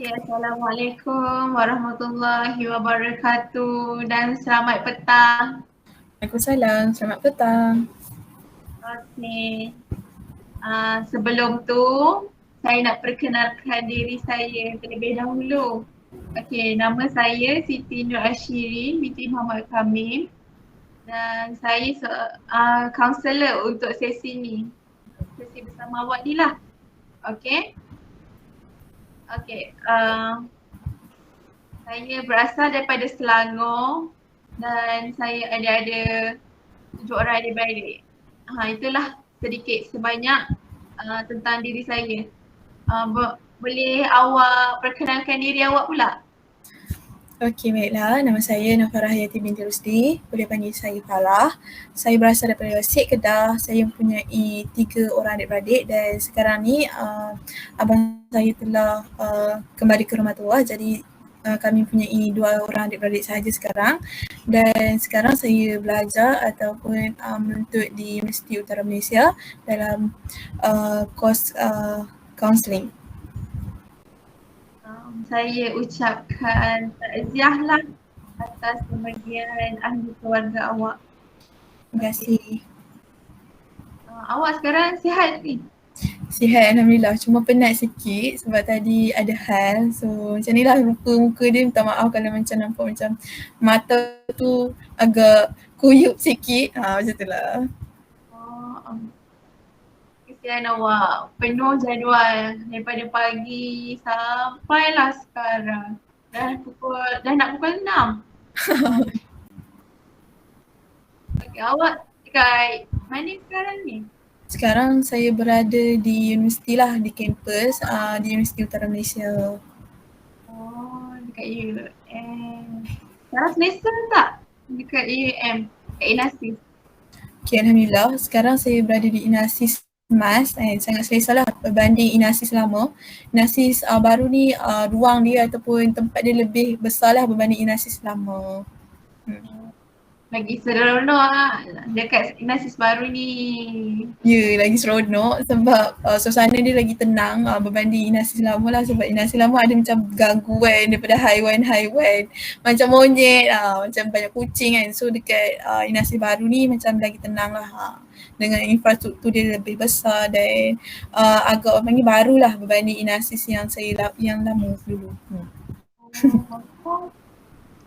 Assalamualaikum warahmatullahi wabarakatuh dan selamat petang. Waalaikumsalam, selamat petang. Okey. Sebelum tu saya nak perkenalkan diri saya terlebih dahulu. Okey, nama saya Siti Nur Ashiri binti Muhammad Kamim dan saya kaunselor untuk sesi ni. Sesi bersama awak ni lah. Okey. Okey. Saya berasal daripada Selangor dan saya ada 7 orang adik-beradik. Itulah sedikit sebanyak tentang diri saya. Boleh awak perkenalkan diri awak pula? Okey, baiklah. Nama saya Nafara Hayati binti Rusdi. Boleh panggil saya Farah. Saya berasal daripada Resik, Kedah. Saya mempunyai 3 orang adik-beradik dan sekarang ni abang saya telah kembali ke rumah tua. Jadi kami mempunyai 2 orang adik-beradik sahaja sekarang. Dan sekarang saya belajar ataupun menuntut di Universiti Utara Malaysia dalam kos kaunseling. Saya ucapkan takziah lah atas kepergian ahli keluarga awak. Terima kasih. Awak sekarang sihat ni? Sihat Alhamdulillah, cuma penat sikit sebab tadi ada hal. So macam ni lah muka dia, minta maaf kalau macam nampak macam mata tu agak kuyup sikit. Macam tu lah. Kesian awak, penuh jadual daripada pagi sampailah sekarang. Dah nak pukul 6. Okay, awak dekat mana sekarang ni? Sekarang saya berada di universiti lah, di kampus di Universiti Utara Malaysia. Dekat UM. Sekarang semester tak? Dekat UM, dekat Inasis. Okay, Alhamdulillah. Sekarang saya berada di Inasis Mas, sangat selesa lah berbanding Inasis lama. Inasis baru ni ruang dia ataupun tempat dia lebih besar lah berbanding Inasis lama. Lagi seronok lah dekat Inasis baru ni. Ya, lagi seronok sebab suasana dia lagi tenang berbanding Inasis lama lah, sebab Inasis lama ada macam gangguan daripada haiwan-haiwan macam monyet, macam banyak kucing kan. So dekat Inasis baru ni macam lagi tenang lah dengan infrastruktur dia lebih besar dan agak orang panggil baru lah berbanding Inasis yang lama dulu.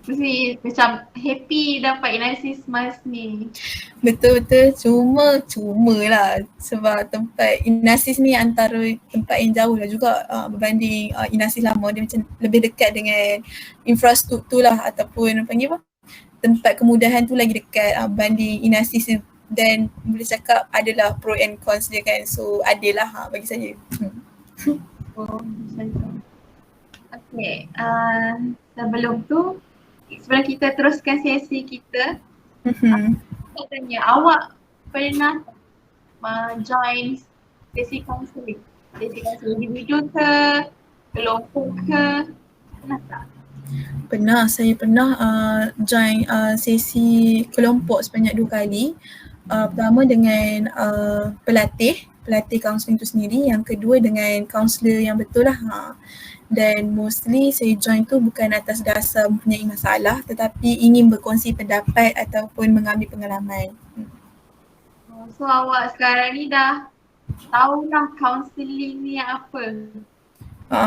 Mesti macam happy dapat Inasis Mas ni. Betul-betul, cuma lah sebab tempat Inasis ni antara tempat yang jauh lah juga berbanding Inasis lama. Dia macam lebih dekat dengan infrastruktur lah ataupun panggil apa, tempat kemudahan tu lagi dekat berbanding Inasis ni. Dan boleh cakap adalah pro and cons dia kan, so adalah bagi saya. Macam tu. Okay, sebelum kita teruskan sesi kita, saya tanya, awak pernah join sesi kaunseling? Sesi kaunseling individu ke, kelompok ke? Pernah tak? Pernah, saya pernah join sesi kelompok sebanyak 2 kali. Pertama dengan pelatih kaunseling tu sendiri, yang kedua dengan kaunselor yang betul lah. Dan mostly saya join tu bukan atas dasar mempunyai masalah tetapi ingin berkongsi pendapat ataupun mengambil pengalaman. So awak sekarang ni dah tahulah kaunseling ni apa?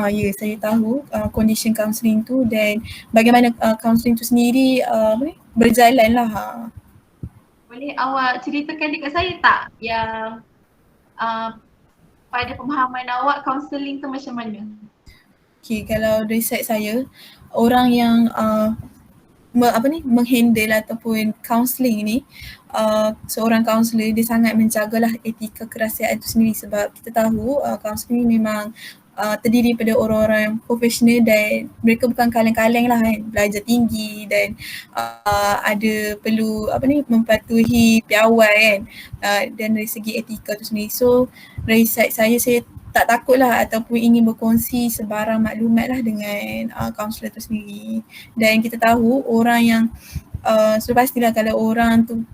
Ya, saya tahu condition counselling tu dan bagaimana counselling tu sendiri berjalan lah. Boleh awak ceritakan dekat saya tak yang pada pemahaman awak kaunseling tu macam mana? Okay, kalau dari side saya, orang yang menghandle ataupun counselling ni, seorang kaunselor dia sangat menjagalah etika kerahsiaan itu sendiri sebab kita tahu kaunseling memang terdiri pada orang-orang yang profesional dan mereka bukan kaleng-kaleng lah kan, belajar tinggi dan ada perlu mematuhi piawai kan, dan dari segi etika tu sendiri. So dari side saya tak takut lah ataupun ingin berkongsi sebarang maklumat lah dengan kaunselor tu sendiri. Dan kita tahu orang yang sudah pastilah kalau orang tu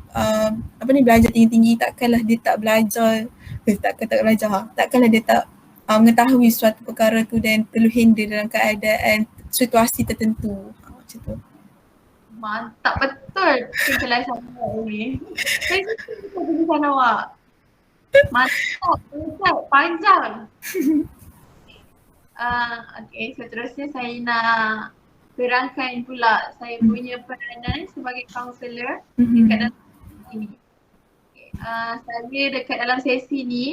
belajar tinggi-tinggi, takkanlah dia tak belajar, takkanlah dia tak mengetahui suatu perkara tu dan perlu handle dalam keadaan situasi tertentu. Macam tu. Mantap betul penjelasan awak ni. Saya suka penjelasan awak. Mantap, betul, panjang. Okay, seterusnya saya nak terangkan pula saya punya peranan sebagai kaunselor dekat dalam sesi ni. Saya dekat dalam sesi ni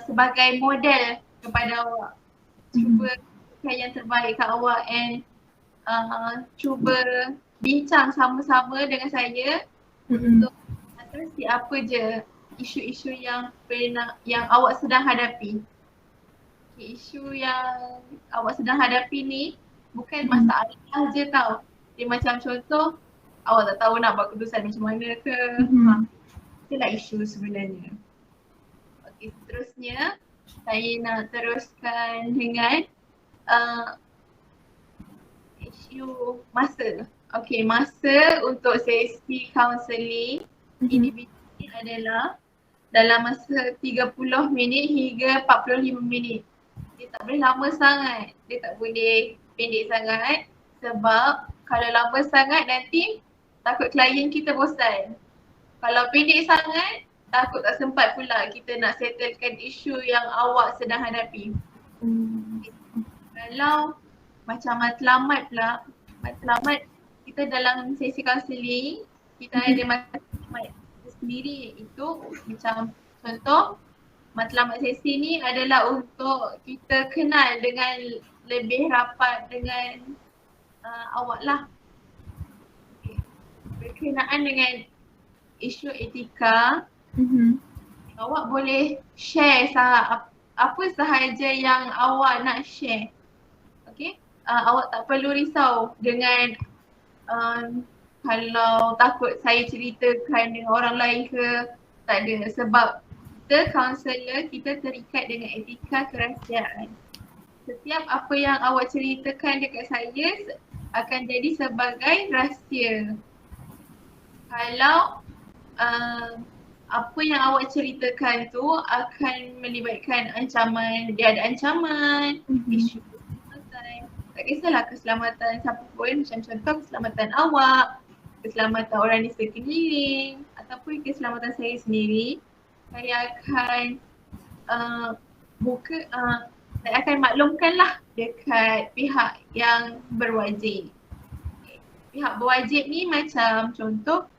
sebagai model kepada awak. Cuba berikan yang terbaik kat awak and cuba bincang sama-sama dengan saya untuk atasi apa je isu-isu yang awak sedang hadapi. Isu yang awak sedang hadapi ni bukan masalah je tau. Dia macam contoh awak tak tahu nak buat keputusan macam mana ke. Itulah isu sebenarnya. Okay, seterusnya saya nak teruskan dengan isu masa. Okay, masa untuk sesi kaunseling individu ni adalah dalam masa 30 minit hingga 45 minit. Dia tak boleh lama sangat, dia tak boleh pendek sangat sebab kalau lama sangat nanti takut klien kita bosan. Kalau pendek sangat takut tak sempat pula kita nak settlekan isu yang awak sedang hadapi. Kalau macam matlamat pula, matlamat kita dalam sesi kaunseling kita ada matlamat sendiri. Itu macam contoh matlamat sesi ni adalah untuk kita kenal dengan lebih rapat dengan awak lah. Berkenaan dengan isu etika, awak boleh share apa sahaja yang awak nak share. Okay, awak tak perlu risau dengan kalau takut saya ceritakan dengan orang lain ke, tak ada, sebab kita kaunselor, kita terikat dengan etika kerahsiaan. Setiap apa yang awak ceritakan dekat saya akan jadi sebagai rahsia. Kalau apa yang awak ceritakan tu akan melibatkan ancaman, dia ada ancaman, isu keselamatan, tak kisahlah keselamatan siapa pun, macam contoh keselamatan awak, keselamatan orang di sekeliling ataupun keselamatan saya sendiri, saya akan saya akan maklumkanlah dekat pihak yang berwajib. Pihak berwajib ni macam contoh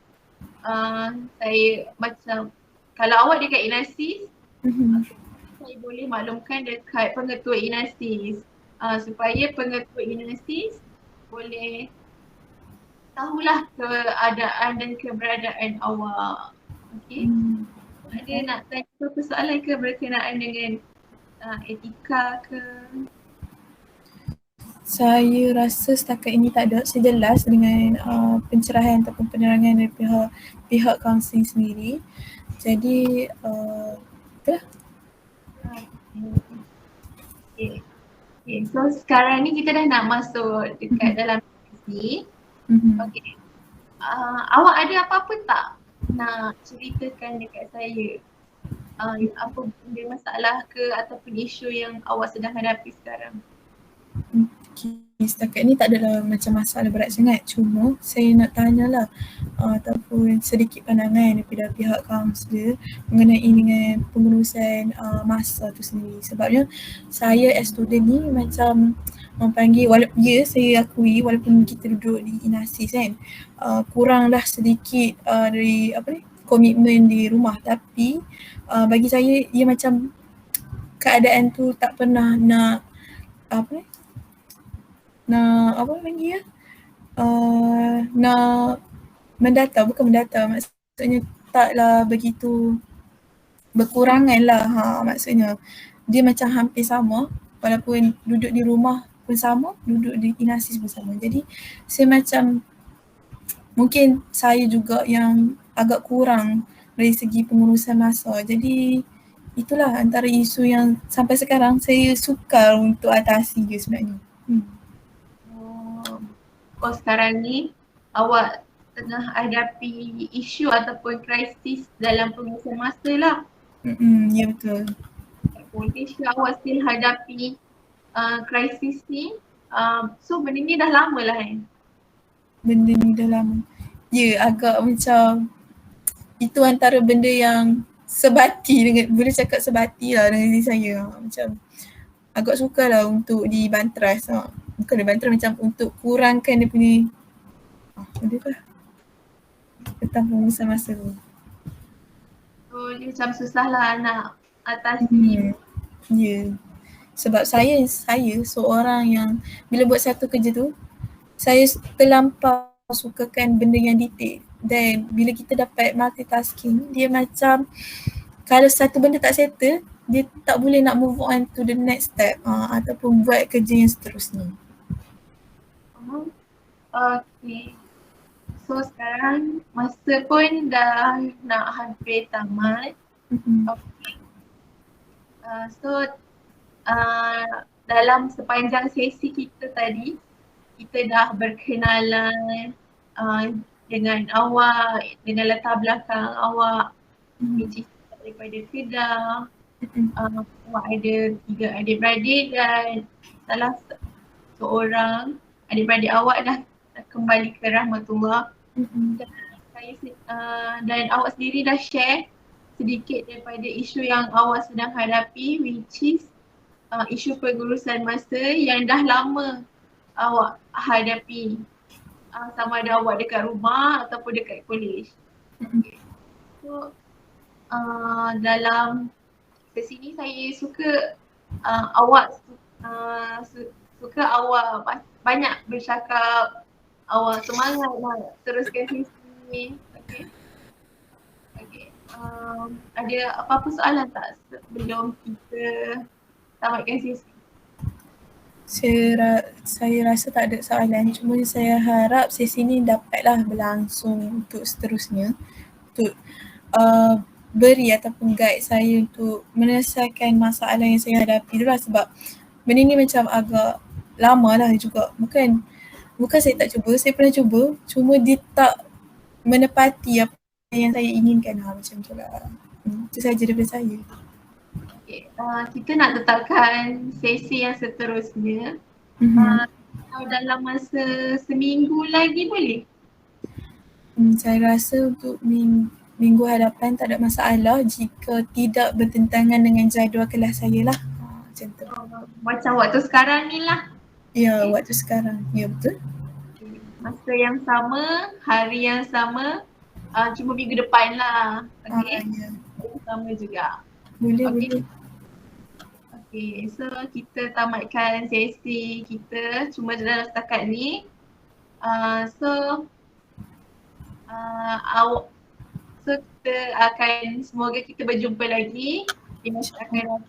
saya macam kalau awak dekat INASIS, saya boleh maklumkan dekat pengetua INASIS supaya pengetua INASIS boleh tahulah keadaan dan keberadaan awak. Okay. Ada nak tanya persoalan ke berkenaan dengan etika ke? Saya rasa setakat ini tak ada. Saya jelas dengan pencerahan ataupun penerangan dari pihak kaunseling sendiri. Jadi itulah. Okay. So sekarang ni kita dah nak masuk dekat dalam sesi. Okay. Awak ada apa-apa tak nak ceritakan dekat saya? Apa benda masalah ke ataupun isu yang awak sedang hadapi sekarang? Setakat ni tak adalah macam masalah berat sangat. Cuma saya nak tanyalah ataupun sedikit pandangan daripada pihak kaunselor mengenai dengan pengurusan masa tu sendiri. Sebabnya saya as student ni macam memanggil, walaupun saya akui walaupun kita duduk di INASIS kan, kuranglah sedikit dari komitmen di rumah, tapi bagi saya ia macam keadaan tu tak pernah nak nak mendata, bukan mendata, maksudnya taklah begitu berkurangan lah, maksudnya dia macam hampir sama walaupun duduk di rumah pun sama, duduk di INASIS pun sama. Jadi saya macam mungkin saya juga yang agak kurang dari segi pengurusan masa. Jadi itulah antara isu yang sampai sekarang saya sukar untuk atasi je sebenarnya. Oh, sekarang ni awak tengah hadapi isu ataupun krisis dalam pengurusan masa lah. Ya betul. college ke awak still hadapi krisis ni. So benda ni dah lama lah kan? Benda ni dah lama. Ya, agak macam itu antara benda yang sebati dengan, boleh cakap sebati lah dengan diri saya. Macam agak sukar lah untuk dibantras. Bukan dibantras, macam untuk kurangkan dia punya benda tu lah. Tentang pengurusan masa tu. So dia macam susah lah nak atasi. Ya. Sebab saya seorang yang bila buat satu kerja tu, saya terlampau sukakan benda yang detail. Dan bila kita dapat multitasking, dia macam kalau satu benda tak settle, dia tak boleh nak move on to the next step ataupun buat kerja yang seterusnya. Okay. So sekarang masa pun dah nak hampir tamat. Okay. So dalam sepanjang sesi kita tadi, kita dah berkenalan dengan awak, dengan latar belakang awak, which is daripada Kedah. Awak ada 3 adik-beradik dan salah seorang adik-beradik awak dah kembali ke rahmatullah. Dan awak sendiri dah share sedikit daripada isu yang awak sedang hadapi, which is isu pengurusan masa yang dah lama awak hadapi, sama ada awak dekat rumah ataupun dekat kolej. Okay. So dalam sesi ni saya suka awak suka awak banyak bercakap, awak semangat nak teruskan sesi ni. Okay. Ada apa-apa soalan tak sebelum kita tamatkan sesi? Saya rasa tak ada soalan, cuma saya harap sesi ni dapatlah berlangsung untuk seterusnya, untuk beri ataupun guide saya untuk menyelesaikan masalah yang saya hadapi tu lah. Sebab benda ni macam agak lama lah juga, bukan saya tak cuba, saya pernah cuba, cuma dia tak menepati apa yang saya inginkan macam tu lah. Itu saja daripada saya. Okay. Kita nak tetapkan sesi yang seterusnya. Dalam masa seminggu lagi boleh? Saya rasa untuk minggu hadapan tak ada masalah jika tidak bertentangan dengan jadual kelas saya lah. Macam tu. Macam waktu sekarang ni lah. Ya, waktu sekarang. Ya, betul. Masa yang sama, hari yang sama, cuma minggu depan lah. Okay. Ya. Sama juga. Boleh. Okay, so kita tamatkan sesi kita cuma dalam setakat ni. Kita akan, semoga kita berjumpa lagi di masa akan datang.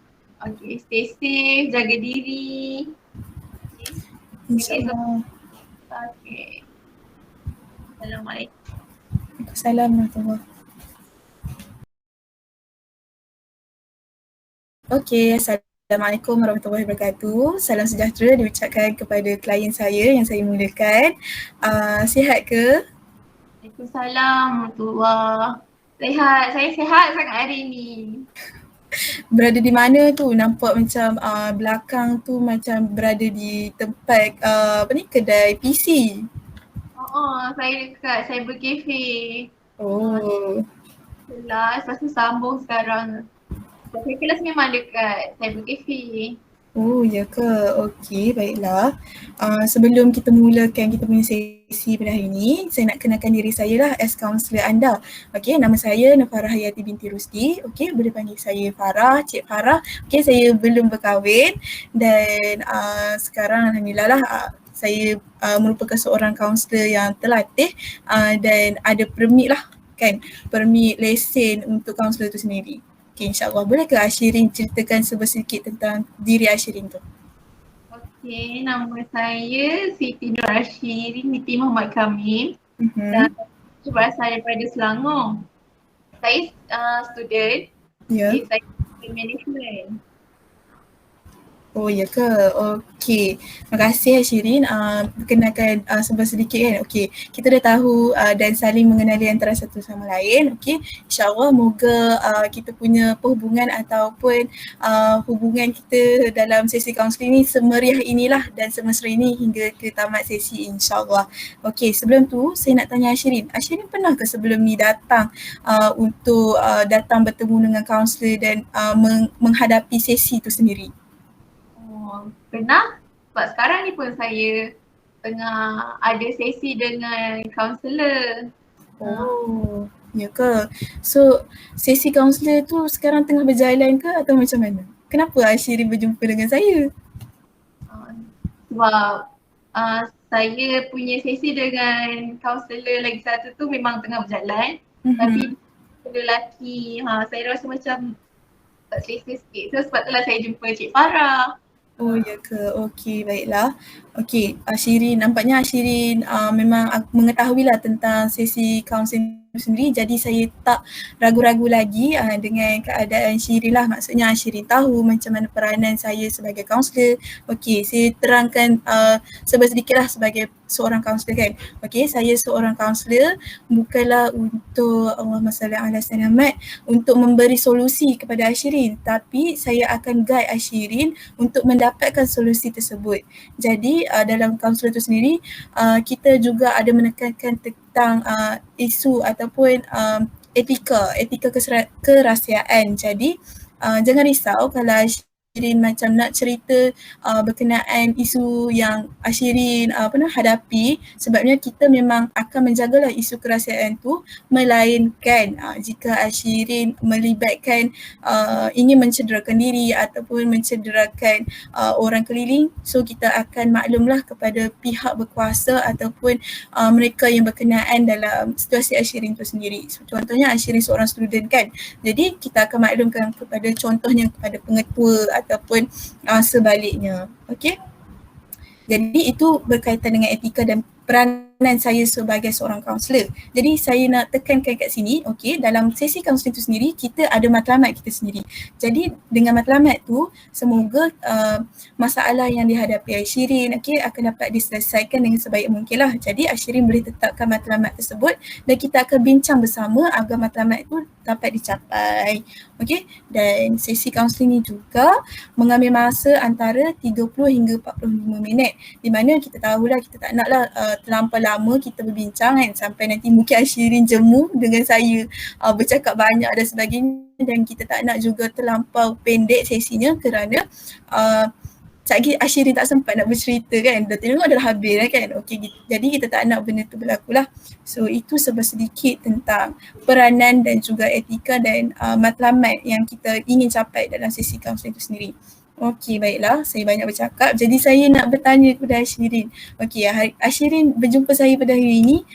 Okay, stay safe, jaga diri. InsyaAllah. Okay. Assalamualaikum. Assalamualaikum. Okay, Assalamualaikum warahmatullahi wabarakatuh. Salam sejahtera diucapkan kepada klien saya yang saya mulakan. Sihat ke? Waalaikumsalam warahmatullahi. Sihat, saya sihat sangat hari ni. Berada di mana tu? Nampak macam belakang tu macam berada di tempat kedai PC. Saya dekat Cyber Cafe. Kelas, lepas tu sambung sekarang. Saya kelas memang dekat Cyber Cafe. Ya ke? Okey, baiklah. Sebelum kita mulakan kita punya sesi pada hari ini, saya nak kenalkan diri saya lah as kaunselor anda. Okey, nama saya Nafarah Hayati binti Rusdi. Okey, boleh panggil saya Farah, Cik Farah. Okey, saya belum berkahwin dan sekarang alhamdulillah lah saya merupakan seorang kaunselor yang terlatih dan ada permit lah kan, permit lesen untuk kaunselor tu sendiri. Okay, insyaAllah. Boleh ke Ashirin ceritakan sedikit tentang diri Ashirin tu? Okay, nama saya Siti Nur Ashirin binti Muhammad Kamil. Dan saya berasal daripada Selangor. Saya student. Ya. Saya management. Oh ya ke? Okey. Terima kasih Shirin. Perkenalkan sedikit kan. Okey. Kita dah tahu dan saling mengenali antara satu sama lain. Okey. InsyaAllah moga kita punya perhubungan ataupun hubungan kita dalam sesi kaunseling ni semeriah inilah dan semesra ini hingga ke tamat sesi insyaAllah. Okey. Sebelum tu saya nak tanya Shirin. Shirin pernah ke sebelum ni datang untuk datang bertemu dengan kaunselor dan menghadapi sesi tu sendiri? Pernah. Sebab sekarang ni pun saya tengah ada sesi dengan kaunselor. Oh, ya ke? So, sesi kaunselor tu sekarang tengah berjalan ke atau macam mana? Kenapa Shirin berjumpa dengan saya? Sebab saya punya sesi dengan kaunselor lagi satu tu memang tengah berjalan. Tapi lelaki, saya rasa macam tak selesa sikit. So sebab itulah saya jumpa Cik Farah. Oh ya ke? Okey, baiklah. Okey, Shirin, nampaknya Shirin memang mengetahuilah tentang sesi kaunseling sendiri, jadi saya tak ragu-ragu lagi dengan keadaan Shirin lah. Maksudnya Shirin tahu macam mana peranan saya sebagai kaunselor. Okey, saya terangkan sedikit lah sebagai seorang kaunselor kan. Okey, saya seorang kaunselor bukanlah untuk Allahumma salli ala sayyidina Muhammad untuk memberi solusi kepada Shirin, tapi saya akan guide Shirin untuk mendapatkan solusi tersebut. Jadi dalam kaunselor itu sendiri kita juga ada menekankan tentang isu ataupun etika kerahsiaan. Jadi jangan risau kalau Shirin macam nak cerita berkenaan isu yang Shirin hadapi, sebabnya kita memang akan menjagalah isu kerahsiaan tu, melainkan jika Shirin melibatkan ingin mencederakan diri ataupun mencederakan orang keliling, so kita akan maklumlah kepada pihak berkuasa ataupun mereka yang berkenaan dalam situasi Shirin tu sendiri. So, contohnya Shirin seorang student kan, jadi kita akan maklumkan kepada contohnya kepada pengetua ataupun sebaliknya. Okey. Jadi itu berkaitan dengan etika dan peranan saya sebagai seorang kaunselor. Jadi saya nak tekankan kat sini, okey, dalam sesi kaunseling tu sendiri kita ada matlamat kita sendiri. Jadi dengan matlamat tu semoga masalah yang dihadapi Shirin akan dapat diselesaikan dengan sebaik mungkin lah. Jadi Shirin boleh tetapkan matlamat tersebut dan kita akan bincang bersama agar matlamat itu dapat dicapai. Okey, dan sesi kaunseling ni juga mengambil masa antara 30 hingga 45 minit, di mana kita tahulah kita tak naklah terlampau lama kita berbincang kan, sampai nanti mungkin Shirin jemu dengan saya bercakap banyak dan sebagainya, dan kita tak nak juga terlampau pendek sesinya kerana sekejap lagi Shirin tak sempat nak bercerita kan, dah tengok dah habis kan. Okey, jadi kita tak nak benda tu berlaku lah. So itu sedikit tentang peranan dan juga etika dan matlamat yang kita ingin capai dalam sesi kaunseling itu sendiri. Okey, baiklah, saya banyak bercakap, jadi saya nak bertanya kepada Shirin. Okey, Shirin berjumpa saya pada hari ini,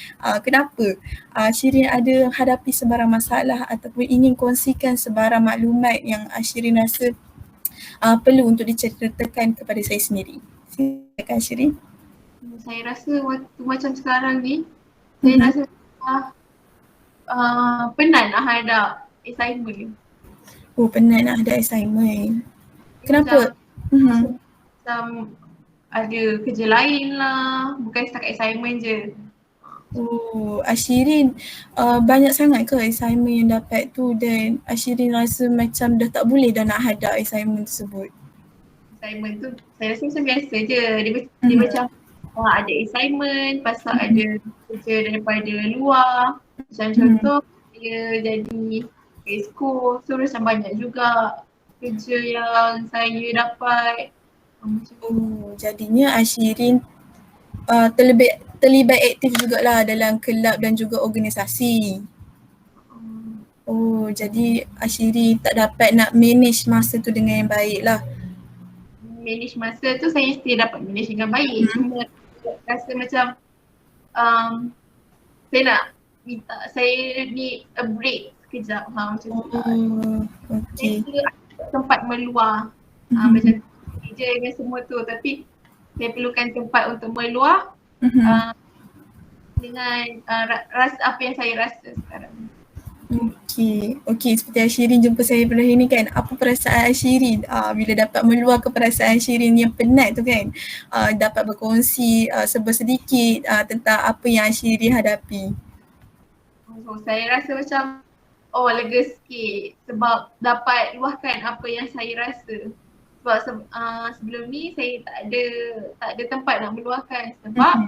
kenapa Shirin ada hadapi sebarang masalah ataupun ingin kongsikan sebarang maklumat yang Shirin rasa perlu untuk diceritakan kepada saya sendiri. Silakan Shirin. Saya rasa waktu macam sekarang ni, saya rasa penat nak hadap assignment. Oh, penat nak hadap assignment. Kenapa? Macam ada kerja lain lah, bukan setakat assignment je. Oh, Shirin banyak sangat ke assignment yang dapat tu, dan Shirin rasa macam dah tak boleh dah nak hadap assignment tersebut? Assignment tu saya rasa macam biasa je. Dia macam ada assignment, pasal ada kerja daripada luar. Macam contoh saya jadi exco, so macam banyak juga kerja yang saya dapat. Jadinya Shirin terlibat aktif jugalah dalam kelab dan juga organisasi. Oh, jadi Shirin tak dapat nak manage masa tu dengan yang baik lah. Manage masa tu saya still dapat manage dengan baik. Cuma rasa macam saya nak minta, saya need a break sekejap macam tu. Okay. Saya tempat meluar macam kerja dengan semua tu, tapi saya perlukan tempat untuk meluar dengan rasa apa yang saya rasa sekarang. Okey, seperti Ashirin jumpa saya pada hari ni kan, apa perasaan Ashirin bila dapat meluahkan perasaan Ashirin yang penat tu kan, dapat berkongsi sedikit tentang apa yang Ashirin hadapi. So, saya rasa macam lega sikit sebab dapat luahkan apa yang saya rasa. Sebab sebelum ni saya tak ada tempat nak meluahkan sebab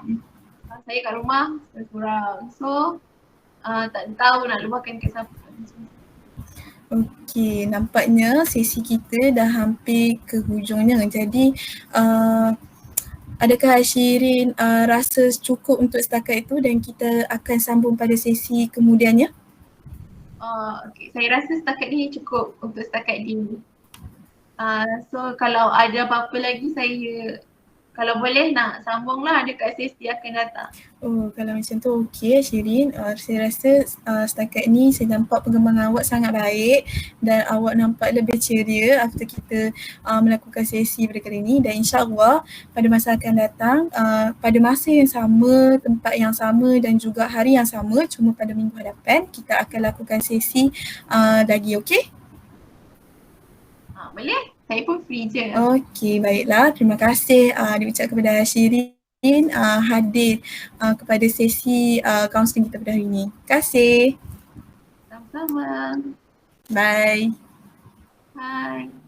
saya kat rumah seorang. So tak tahu nak luahkan ke siapa. Okey, nampaknya sesi kita dah hampir ke hujungnya. Jadi adakah Ashirin rasa cukup untuk setakat itu dan kita akan sambung pada sesi kemudiannya? Okay. Saya rasa setakat ni cukup untuk setakat ni. So kalau ada apa-apa lagi saya kalau boleh nak sambung lah dekat sesi akan datang. Oh, kalau macam tu okey Ashirin. Saya rasa setakat ni saya nampak perkembangan awak sangat baik dan awak nampak lebih ceria after kita melakukan sesi pada kali ini, dan insyaAllah pada masa akan datang pada masa yang sama, tempat yang sama dan juga hari yang sama, cuma pada minggu hadapan kita akan lakukan sesi lagi, okey? Boleh? Saya pun free je. Okey, baiklah. Terima kasih diucapkan kepada Ashirin hadir kepada sesi kaunseling kita pada hari ini. Terima kasih. Sama-sama. Bye. Bye.